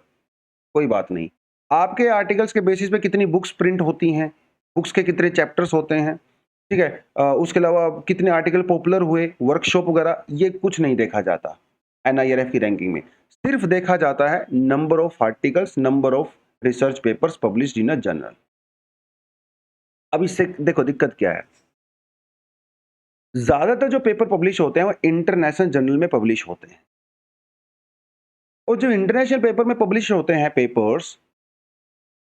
कोई बात नहीं। आपके आर्टिकल्स के बेसिस पे कितनी बुक्स प्रिंट होती हैं, बुक्स के कितने चैप्टर्स होते हैं, ठीक है। उसके अलावा कितने आर्टिकल पॉपुलर हुए, वर्कशॉप वगैरह, ये कुछ नहीं देखा जाता एनआईआरएफ की रैंकिंग में। सिर्फ देखा जाता है number of articles, number of research papers published in a journal. अब इससे देखो दिक्कत क्या है, ज्यादातर जो पेपर पब्लिश होते हैं वो इंटरनेशनल जर्नल में पब्लिश होते हैं, और जो इंटरनेशनल पेपर में पब्लिश होते हैं पेपर्स,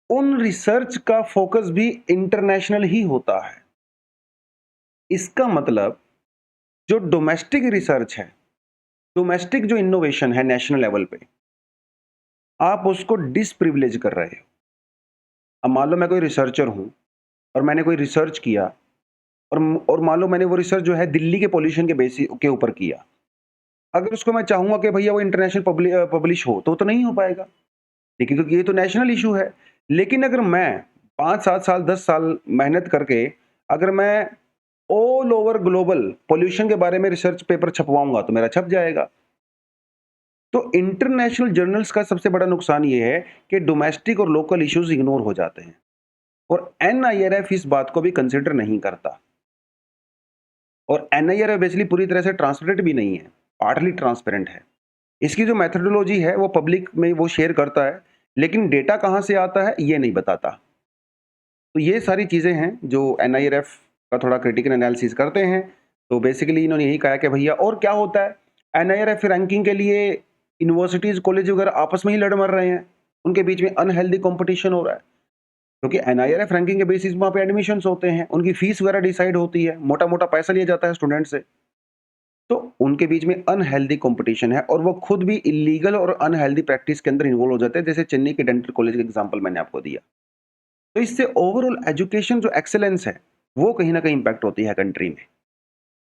उन रिसर्च का फोकस भी इंटरनेशनल ही होता है। इसका मतलब जो डोमेस्टिक रिसर्च है, डोमेस्टिक जो इनोवेशन है नेशनल लेवल पे, आप उसको डिसप्रिविलेज कर रहे हो। अब मान लो मैं कोई रिसर्चर हूं और मैंने कोई रिसर्च किया, और मान लो मैंने वो रिसर्च जो है दिल्ली के पोल्यूशन के बेसिस के ऊपर किया। अगर उसको मैं चाहूंगा कि भैया वो इंटरनेशनल पब्लिश हो, तो नहीं हो पाएगा, लेकिन क्योंकि ये तो नेशनल इशू है। लेकिन अगर मैं 5-7 साल 10 साल मेहनत करके अगर मैं ऑल ओवर ग्लोबल पोल्यूशन के बारे में रिसर्च पेपर छपवाऊंगा तो मेरा छप जाएगा। तो इंटरनेशनल जर्नल्स का सबसे बड़ा नुकसान ये है कि डोमेस्टिक और लोकल इश्यूज इग्नोर हो जाते हैं, और एनआईआरएफ इस बात को भी कंसिडर नहीं करता। और एनआईआरएफ बेसिकली पूरी तरह से ट्रांसपेरेंट भी नहीं है, पार्टली ट्रांसपेरेंट है। इसकी जो मेथोडोलॉजी है वो पब्लिक में वो शेयर करता है, लेकिन डेटा कहां से आता है ये नहीं बताता। तो ये सारी चीजें हैं जो एनआईआरएफ का थोड़ा क्रिटिकल एनालिसिस करते हैं। तो बेसिकली इन्होंने यही कहा कि भैया, और क्या होता है, एनआईआरएफ रैंकिंग के लिए यूनिवर्सिटीज कॉलेज वगैरह आपस में ही लड़ मर रहे हैं, उनके बीच में अनहेल्दी कंपटीशन हो रहा है, क्योंकि एनआईआरएफ रैंकिंग के बेसिस वहाँ पे एडमिशंस होते हैं, उनकी फीस वगैरह डिसाइड होती है, मोटा मोटा पैसा लिया जाता है स्टूडेंट से। तो उनके बीच में अनहेल्दी कंपटीशन है, और वो खुद भी इलीगल और अनहेल्दी प्रैक्टिस के अंदर इन्वॉल्व हो जाते हैं, जैसे चेन्नई के डेंटल कॉलेज का एग्जांपल मैंने आपको दिया। तो इससे ओवरऑल एजुकेशन जो एक्सेलेंस है वो कहीं ना कहीं इंपैक्ट होती है कंट्री में,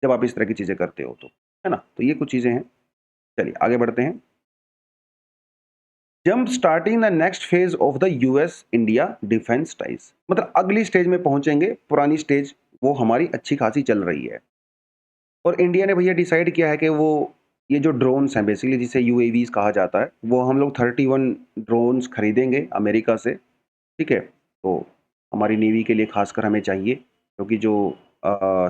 जब आप इस तरह की चीजें करते हो तो, है ना। तो ये कुछ चीजें हैं। चलिए आगे बढ़ते हैं। Jump starting the next phase of the US India defence ties, मतलब अगली स्टेज में पहुंचेंगे, पुरानी स्टेज वो हमारी अच्छी खासी चल रही है, और इंडिया ने भैया डिसाइड किया है कि वो ये जो ड्रोन्स हैं बेसिकली जिसे यूएवीज कहा जाता है, वो हम लोग 31 ड्रोन्स खरीदेंगे अमेरिका से। ठीक है। तो हमारी नेवी के लिए खासकर हमें चाहिए, क्योंकि जो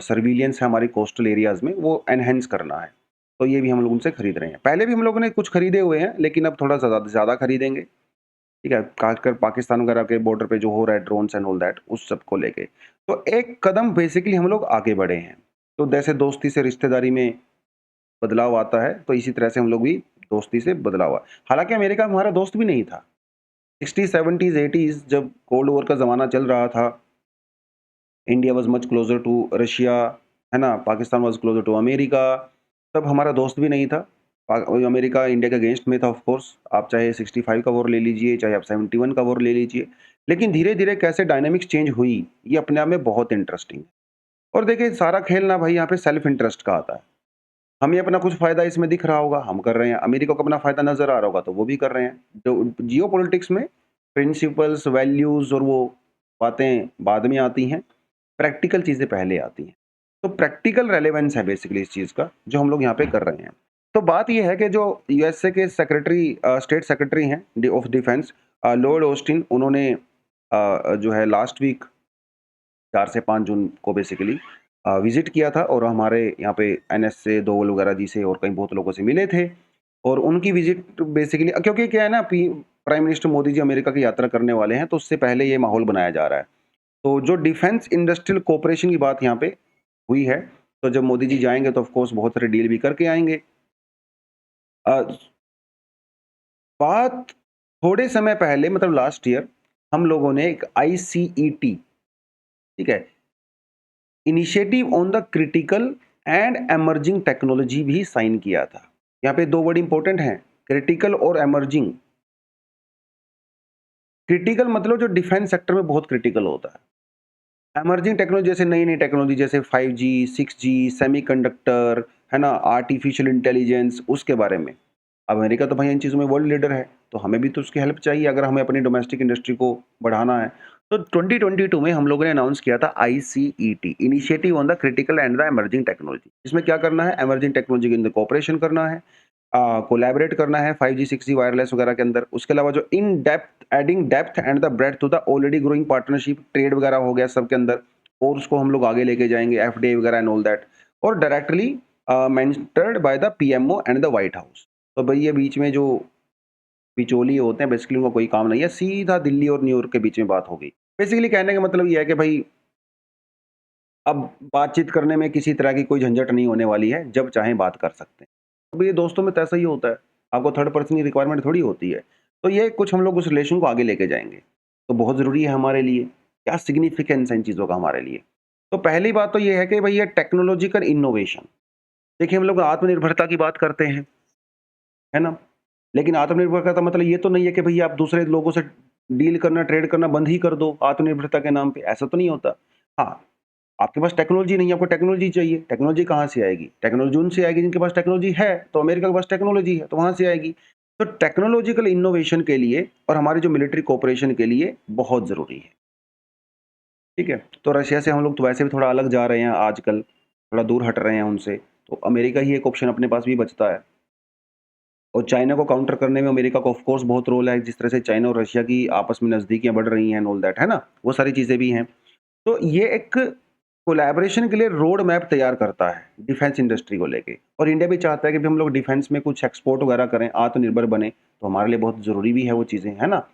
सर्विलियंस है हमारे कोस्टल एरियाज में वो एनहेंस करना है। तो ये भी हम लोग उनसे खरीद रहे हैं, पहले भी हम लोगों ने कुछ खरीदे हुए हैं, लेकिन अब थोड़ा ज़्यादा खरीदेंगे। ठीक है, खासकर पाकिस्तान वगैरह के बॉर्डर पे जो हो रहा है ड्रोन्स एंड ऑल दैट, उस सब को लेके तो एक कदम बेसिकली हम लोग आगे बढ़े हैं। तो जैसे दोस्ती से रिश्तेदारी में बदलाव आता है, तो इसी तरह से हम लोग भी दोस्ती से बदलाव हुआ। हालांकि अमेरिका हमारा दोस्त भी नहीं था 60s 70s 80s, जब कोल्ड वॉर का ज़माना चल रहा था, India was much closer to Russia, है ना, Pakistan was closer to America, तब हमारा दोस्त भी नहीं था। अमेरिका इंडिया के अगेंस्ट में था ऑफ कोर्स, आप चाहे 65 का वॉर ले लीजिए, चाहे आप 71 का वॉर ले लीजिए, लेकिन धीरे धीरे कैसे डायनामिक्स चेंज हुई, ये अपने आप में बहुत इंटरेस्टिंग है। और देखिए सारा खेल ना भाई यहाँ पे सेल्फ इंटरेस्ट का आता है। हमें अपना कुछ फायदा इसमें दिख रहा होगा, हम कर रहे हैं, अमेरिका को अपना फायदा नजर आ रहा होगा तो वो भी कर रहे हैं। जो जियो पॉलिटिक्स में प्रिंसिपल्स, वैल्यूज और वो बातें बाद में आती हैं, प्रैक्टिकल चीजें पहले आती हैं। तो प्रैक्टिकल रेलेवेंस है बेसिकली इस चीज का जो हम लोग यहाँ पे कर रहे हैं। तो बात यह है कि जो यूएसए के सेक्रेटरी, स्टेट सेक्रेटरी हैं ऑफ डिफेंस, लॉर्ड ऑस्टिन, उन्होंने जो है लास्ट वीक 4 से 5 जून को बेसिकली विजिट किया था, और हमारे यहाँ पे एनएसए दोवल वगैरह जी से और कई बहुत लोगों से मिले थे। और उनकी विजिट बेसिकली, क्योंकि क्या है ना, prime minister Modi ji America की यात्रा करने वाले हैं, तो उससे पहले ये माहौल बनाया जा रहा है। तो जो डिफेंस इंडस्ट्रियल कोऑपरेशन की बात यहाँ पे हुई है, तो जब मोदी जी जाएंगे तो ऑफ कोर्स बहुत सारे डील भी करके आएंगे। अ, बात थोड़े समय पहले, मतलब लास्ट ईयर, हम लोगों ने एक आईसीईटी, ठीक है, initiative on the critical and emerging technology भी साइन किया था। यहाँ पे दो वर्ड इंपॉर्टेंट हैं, क्रिटिकल और एमर्जिंग। क्रिटिकल मतलब जो डिफेंस सेक्टर में बहुत क्रिटिकल होता है। एमर्जिंग टेक्नोलॉजी जैसे नई नई टेक्नोलॉजी, जैसे 5G 6G, सेमीकंडक्टर, है ना, आर्टिफिशियल इंटेलिजेंस, उसके बारे में। अब अमेरिका तो भाई इन चीज़ों में वर्ल्ड लीडर है, तो हमें भी तो उसकी हेल्प चाहिए अगर हमें अपनी डोमेस्टिक इंडस्ट्री को बढ़ाना है। तो 2022 में हम लोगों ने अनाउंस किया था ICET, initiative on the critical and the emerging technology. इसमें क्या करना है, एमर्जिंग टेक्नोलॉजी के अंदर कोऑपरेशन करना है, कोलैबोरेट करना है 5G 6G वायरलेस वगैरह के अंदर। उसके अलावा जो in depth, adding depth and the breadth to the already growing partnership, trade वगैरह हो गया सबके अंदर, और उसको हम लोग आगे लेके जाएंगे, एफडीआई वगैरह एंड ऑल दैट, और directly mentored by the PMO and the white house. तो भाई ये बीच में जो बिचौलिए होते हैं बेसिकली उनका कोई काम नहीं है, सीधा दिल्ली और न्यूयॉर्क के बीच में बात हो गई। बेसिकली कहने का मतलब ये है कि भाई अब बातचीत करने में किसी तरह की कोई झंझट नहीं होने वाली है, जब चाहें बात कर सकते हैं। अब ये दोस्तों में तो ऐसा ही होता है, आपको थर्ड पर्सन की रिक्वायरमेंट थोड़ी होती है। तो ये कुछ हम लोग उस रिलेशन को आगे लेके जाएँगे, तो बहुत ज़रूरी है हमारे लिए। क्या सिग्निफिकेंस है इन चीज़ों का हमारे लिए? तो पहली बात तो ये है कि भई ये टेक्नोलॉजिकल इनोवेशन। देखिए हम लोग आत्मनिर्भरता की बात करते हैं, है ना? लेकिन आत्मनिर्भरता का मतलब ये तो नहीं है कि भई आप दूसरे लोगों से डील करना, ट्रेड करना बंद ही कर दो आत्मनिर्भरता के नाम पे, ऐसा तो नहीं होता। हाँ, आपके पास टेक्नोलॉजी नहीं है, आपको टेक्नोलॉजी चाहिए। टेक्नोलॉजी कहाँ से आएगी? टेक्नोलॉजी उनसे आएगी जिनके पास टेक्नोलॉजी है, तो अमेरिका के पास टेक्नोलॉजी है, तो वहाँ से आएगी। तो टेक्नोलॉजिकल इनोवेशन के लिए और हमारी जो मिलिट्री कोऑपरेशन के लिए बहुत ज़रूरी है, ठीक है? तो रशिया से हम लोग तो वैसे भी थोड़ा अलग जा रहे हैं आजकल, थोड़ा दूर हट रहे हैं उनसे, तो अमेरिका ही एक ऑप्शन अपने पास भी बचता है। और चाइना को काउंटर करने में अमेरिका का ऑफ कोर्स बहुत रोल है, जिस तरह से चाइना और रशिया की आपस में नज़दीकियाँ बढ़ रही हैं एंड ऑल दैट, है ना? वो सारी चीज़ें भी हैं। तो ये एक कोलैबोरेशन के लिए रोड मैप तैयार करता है डिफेंस इंडस्ट्री को लेके, और इंडिया भी चाहता है कि भी हम लोग डिफेंस में कुछ एक्सपोर्ट वगैरह करें, आत्मनिर्भर बने, तो हमारे लिए बहुत ज़रूरी भी है वो चीज़ें, है ना?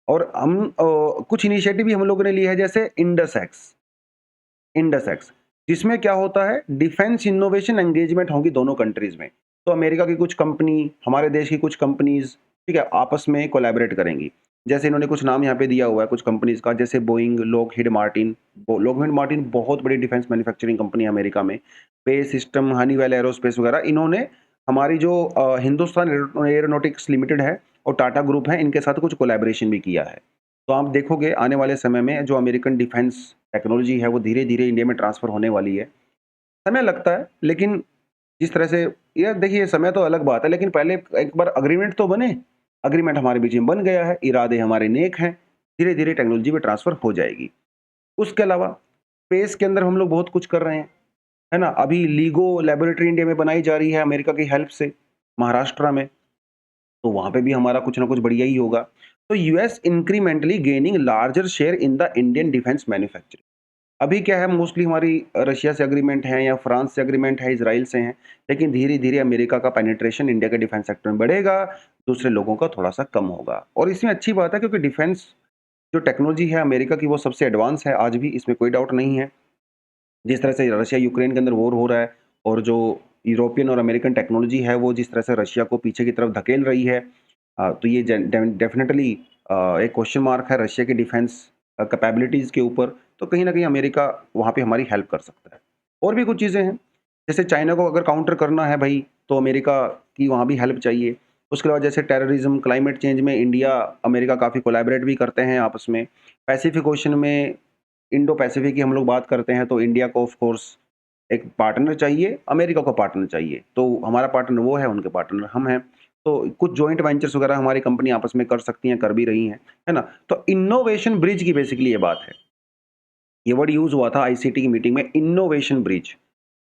और हम कुछ इनिशिएटिव भी हम लोगों ने लिया है, जैसे इंडस एक्स, जिसमें क्या होता है, डिफेंस इनोवेशन एंगेजमेंट होंगी दोनों कंट्रीज में। तो अमेरिका की कुछ कंपनी, हमारे देश की कुछ कंपनीज, ठीक है, आपस में कोलैबोरेट करेंगी। जैसे इन्होंने कुछ नाम यहाँ पे दिया हुआ है कुछ कंपनीज का, जैसे Boeing, Lockheed Martin. Lockheed Martin बहुत बड़ी डिफेंस मैन्युफैक्चरिंग कंपनी है अमेरिका में। पे सिस्टम, हनीवेल एरोस्पेस वगैरह, इन्होंने हमारी जो हिंदुस्तान एरोनॉटिक्स लिमिटेड है और टाटा ग्रुप है, इनके साथ कुछ कोलैबोरेशन भी किया है। तो आप देखोगे आने वाले समय में जो अमेरिकन डिफेंस टेक्नोलॉजी है वो धीरे-धीरे इंडिया में ट्रांसफ़र होने वाली है। समय लगता है, लेकिन जिस तरह से, यार देखिए समय तो अलग बात है, लेकिन पहले एक बार एग्रीमेंट तो बने। एग्रीमेंट हमारे बीच में बन गया है, इरादे हमारे नेक हैं, धीरे-धीरे टेक्नोलॉजी में ट्रांसफ़र हो जाएगी। उसके अलावा स्पेस के अंदर हम लोग बहुत कुछ कर रहे हैं, है ना? अभी लीगो लैबोरेटरी इंडिया में बनाई जा रही है अमेरिका की हेल्प से, महाराष्ट्र में। तो वहाँ पे भी हमारा कुछ ना कुछ बढ़िया ही होगा। तो US incrementally gaining larger share in the Indian defence manufacturing. अभी क्या है, मोस्टली हमारी रशिया से एग्रीमेंट है या फ्रांस से एग्रीमेंट है, इज़राइल से है, लेकिन धीरे-धीरे अमेरिका का पेनिट्रेशन इंडिया के डिफेंस सेक्टर में बढ़ेगा, दूसरे लोगों का थोड़ा-सा कम होगा। और इसमें अच्छी बात है क्योंकि डिफेंस जो टेक्नोलॉजी है अमेरिका की वो सबसे एडवांस है आज भी, इसमें कोई डाउट नहीं है। जिस तरह से रशिया यूक्रेन के अंदर वॉर हो रहा है और जो यूरोपियन और अमेरिकन टेक्नोलॉजी है वो जिस तरह से रशिया को पीछे की तरफ धकेल रही है, तो ये डेफिनेटली एक क्वेश्चन मार्क है रशिया की डिफेंस कैपेबिलिटीज़ के ऊपर। तो कहीं न कहीं अमेरिका वहाँ पे हमारी हेल्प कर सकता है। और भी कुछ चीज़ें हैं, जैसे चाइना को अगर काउंटर करना है भई, तो अमेरिका की वहाँ भी हेल्प चाहिए। उसके अलावा जैसे टेररिज़्म, क्लाइमेट चेंज में इंडिया, अमेरिका काफ़ी कोलैबोरेट भी करते हैं आपस में। पैसिफिक ओशन में, इंडो पैसिफिक की हम लोग बात करते हैं, तो इंडिया को ऑफ कोर्स एक पार्टनर चाहिए, अमेरिका को पार्टनर चाहिए। तो हमारा पार्टनर वो है, उनके पार्टनर हम हैं। तो कुछ जॉइंट वेंचर्स वगैरह हमारी कंपनी आपस में कर सकती हैं, कर भी रही हैं, है ना? तो इनोवेशन ब्रिज की बेसिकली ये बात है। ये वर्ड यूज़ हुआ था आईसीटी की मीटिंग में, इनोवेशन ब्रिज।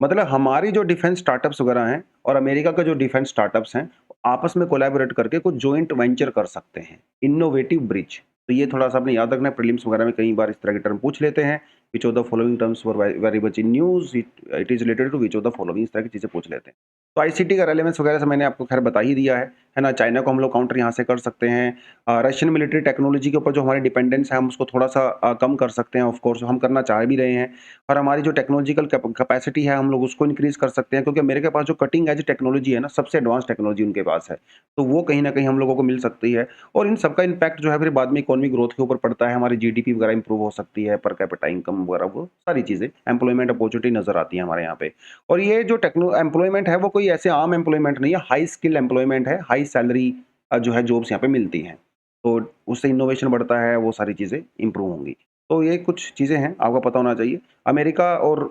मतलब हमारी जो डिफेंस स्टार्टअप्स वगैरह हैं और अमेरिका का जो डिफेंस स्टार्टअप्स हैं, आपस में कोलैबोरेट करके कुछ जॉइंट वेंचर कर सकते हैं। Innovative bridge. तो ये थोड़ा-सा आपने याद रखना है, प्रीलिम्स वगैरह में कई बार इस तरह के टर्म पूछ लेते हैं। Which of the following terms were very much in news, it is related to which of the following, इस तरह की चीज़ें पूछ लेते हैं। तो आईसीटी का रेलेवेंस वगैरह से मैंने आपको खैर बता ही दिया है ना? चाइना को हम लोग काउंटर यहाँ से कर सकते हैं। रशियन मिलिट्री टेक्नोलॉजी के ऊपर जो हमारी डिपेंडेंस है, हम उसको थोड़ा-सा कम कर सकते हैं, ऑफ कोर्स हम करना चाह भी रहे हैं। और हमारी जो टेक्नोलॉजिकल कैपेसिटी है, हम लोग उसको इंक्रीज़ कर सकते हैं, क्योंकि मेरे के पास जो कटिंग एज टेक्नोलॉजी है ना, सबसे एडवांस टेक्नोलॉजी उनके पास है। तो वो कहीं न कहीं हम लोगों को मिल सकती है, और इन सबका इम्पैक्ट जो है फिर बाद में इकोनॉमिक ग्रोथ के ऊपर पड़ता है, हमारी जीडीपी वगैरह इंप्रूव हो सकती है, पर कैपिटा इनकम वगैरह वो सारी चीज़ें, एम्प्लॉयमेंट अपॉर्च्युनिटी नज़र आती है हमारे यहाँ पे। और ये जो टेक्नो एम्प्लॉयमेंट है वो कोई ऐसे आम एम्प्लॉयमेंट नहीं है, हाई स्किल एम्प्लॉयमेंट है, हाई सैलरी जो है जॉब्स यहाँ पे मिलती हैं। तो उससे इनोवेशन बढ़ता है, वो सारी चीज़ें इंप्रूव होंगी। तो ये कुछ चीज़ें हैं, आपको पता होना चाहिए। अमेरिका और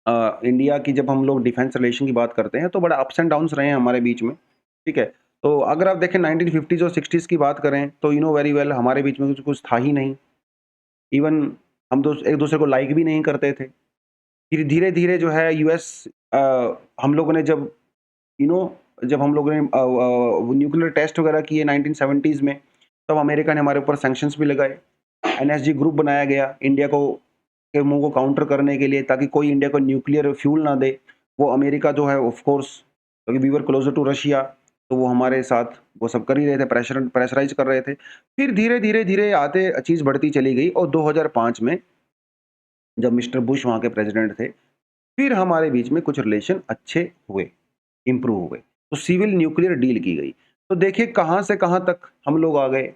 इंडिया की जब हम लोग डिफेंस रिलेशन की बात करते हैं, तो बड़ा अप्स एंड डाउन्स रहे हैं हमारे बीच में, ठीक है? तो अगर आप देखें 1950s और 60s की बात करें, तो यू नो वेरी वेल हमारे बीच में कुछ कुछ था ही नहीं। इवन हम एक-दूसरे को लाइक भी नहीं करते थे। फिर धीरे-धीरे जो है यूएस, हम लोगों ने जब यू नो जब हम लोगों ने न्यूक्लियर टेस्ट वगैरह किए 1970s में, तब अमेरिका ने हमारे ऊपर सैंक्शंस भी लगाए। एनएसजी ग्रुप बनाया गया, इंडिया को के मुँह को काउंटर करने के लिए, ताकि कोई इंडिया को न्यूक्लियर फ्यूल ना दे। वो अमेरिका जो है ऑफ कोर्स, क्योंकि we were closer to Russia, तो वो हमारे साथ वो सब कर ही रहे थे, प्रेशराइज़ कर रहे थे। फिर धीरे आते चीज़ बढ़ती चली गई और 2005 में जब मिस्टर बुश वहाँ के प्रेज़िडेंट थे, फिर हमारे बीच में कुछ रिलेशन अच्छे हुए, इम्प्रूव हुए। तो सिविल न्यूक्लियर डील की गई। तो देखिए कहाँ से कहाँ तक हम लोग आ गए।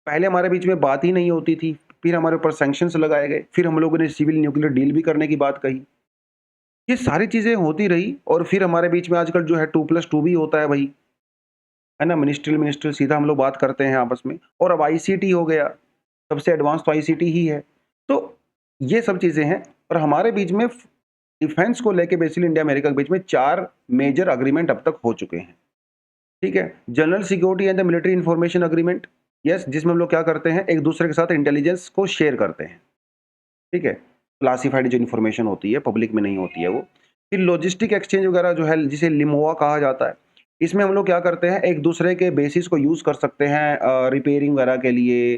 पहले हमारे बीच में बात ही नहीं होती थी, फिर हमारे ऊपर सैंक्शंस लगाए गए, फिर हम लोगों ने सिविल न्यूक्लियर डील भी करने की बात कही। ये सारी चीज़ें होती रही और फिर हमारे बीच में आजकल जो है 2+2 भी होता है भई, है ना? मिनिस्ट्रियल सीधा हम लोग बात करते हैं आपस में, और अब आईसीटी हो गया, सबसे एडवांस तो आईसीटी ही है। तो ये सब चीज़ें हैं और हमारे बीच में डिफेंस को लेके बेसिकली इंडिया अमेरिका के बीच में 4 मेजर एग्रीमेंट अब तक हो चुके हैं। ठीक है? General security and the military information agreement, yes, जिसमें हम लोग क्या करते हैं, एक दूसरे के साथ इंटेलिजेंस को शेयर करते हैं। ठीक है? क्लासिफाइड जो इन्फॉर्मेशन होती है, पब्लिक में नहीं होती है वो। फिर लॉजिस्टिक एक्सचेंज वगैरह जो है, जिसे लिमोआ कहा जाता है, इसमें हम लोग क्या करते हैं, एक दूसरे के बेसिस को यूज़ कर सकते हैं रिपेयरिंग वगैरह के लिए,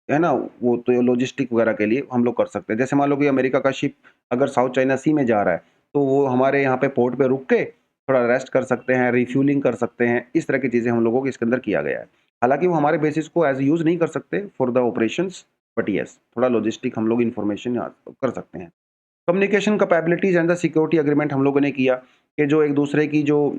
है ना? वो तो लॉजिस्टिक वगैरह के लिए हम लोग कर सकते हैं। जैसे मान लो कि अमेरिका का शिप अगर साउथ चाइना सी में जा रहा है, तो वो हमारे यहाँ पे पोर्ट पे रुक के थोड़ा रेस्ट कर सकते हैं, रिफ्यूलिंग कर सकते हैं। इस तरह की चीज़ें हम लोगों को इसके अंदर किया गया है। हालाँकि वो हमारे बेसिस को एज़ यूज़ नहीं कर सकते for the operations, but yes, थोड़ा लॉजिस्टिक हम लोग इन्फॉर्मेशन कर सकते हैं। Communication capabilities and the security agreement हम लोगों ने किया कि जो एक दूसरे की जो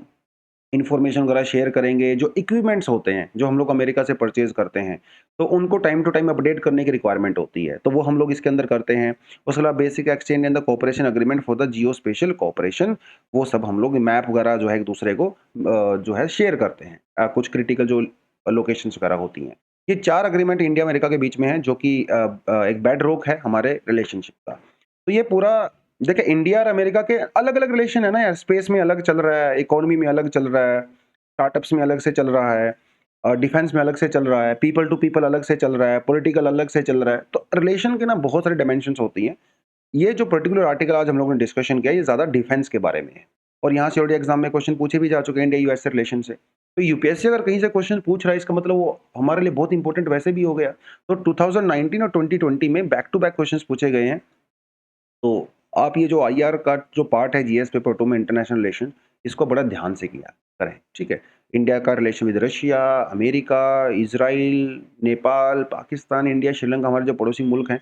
इन्फॉर्मेशन वगैरह शेयर करेंगे, जो इक्विपमेंट्स होते हैं, जो हम लोग अमेरिका से परचेज़ करते हैं, तो उनको टाइम टू टाइम अपडेट करने की रिक्वायरमेंट होती है, तो वो हम लोग इसके अंदर करते हैं। उसके अलावा basic exchange and the cooperation agreement for the geospatial cooperation, वो सब हम लोग मैप वगैरह जो है एक दूसरे को जो है शेयर करते हैं। कुछ क्रिटिकल जो लोकेशंस वगैरह होती हैं। ये 4 एग्रीमेंट इंडिया अमेरिका के बीच में है, जो कि एक बेडरॉक है हमारे रिलेशनशिप का। तो ये पूरा देखिए, इंडिया और अमेरिका के अलग-अलग रिलेशन है ना यार, स्पेस में अलग चल रहा है, इकोनॉमी में अलग चल रहा है, स्टार्टअप्स में अलग से चल रहा है, डिफेंस में अलग से चल रहा है, पीपल टू पीपल अलग से चल रहा है, पॉलिटिकल अलग से चल रहा है। तो रिलेशन के ना बहुत सारी डायमेंशंस होती हैं। ये जो पर्टिकुलर आर्टिकल आज हम लोगों ने डिस्कशन किया, ये ज़्यादा डिफेंस के बारे में है और यहाँ से ऑलरेडी एग्जाम में क्वेश्चन पूछे भी जा चुके हैं इंडिया यूएस रिलेशन से। तो यूपीएससी अगर कहीं से क्वेश्चन पूछ रहा है, इसका मतलब वो हमारे लिए बहुत इंपॉर्टेंट वैसे भी हो गया। तो 2019 और 2020 में बैक टू बैक क्वेश्चंस पूछे गए हैं। तो आप ये जो आईआर का जो पार्ट है जीएस पेपर 2 में इंटरनेशनल रिलेशन, इसको बड़ा ध्यान से किया करें, ठीक है? इंडिया का relation with Russia, America, Israel, Nepal, Pakistan, India, Sri Lanka हमारे जो पड़ोसी मुल्क हैं,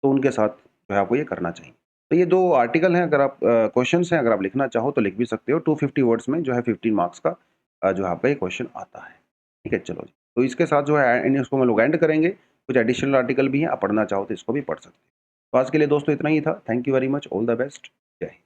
तो उनके साथ जो है आपको ये करना चाहिए। तो ये 2 आर्टिकल हैं, अगर आप क्वेश्चन्स हैं, अगर आप लिखना चाहो तो लिख भी सकते हो। 250 वर्ड्स में जो है 15 मार्क्स का जो है आपका ये क्वेश्चन आता है। ठीक है, चलो जी। तो इसके साथ जो है इसको हम लोग एंड करेंगे। कुछ एडिशनल आर्टिकल भी हैं, आप पढ़ना चाहो तो इसको भी पढ़ सकते हो। तो आज के लिए दोस्तों इतना ही था। Thank you very much, all the best, जय हिंद।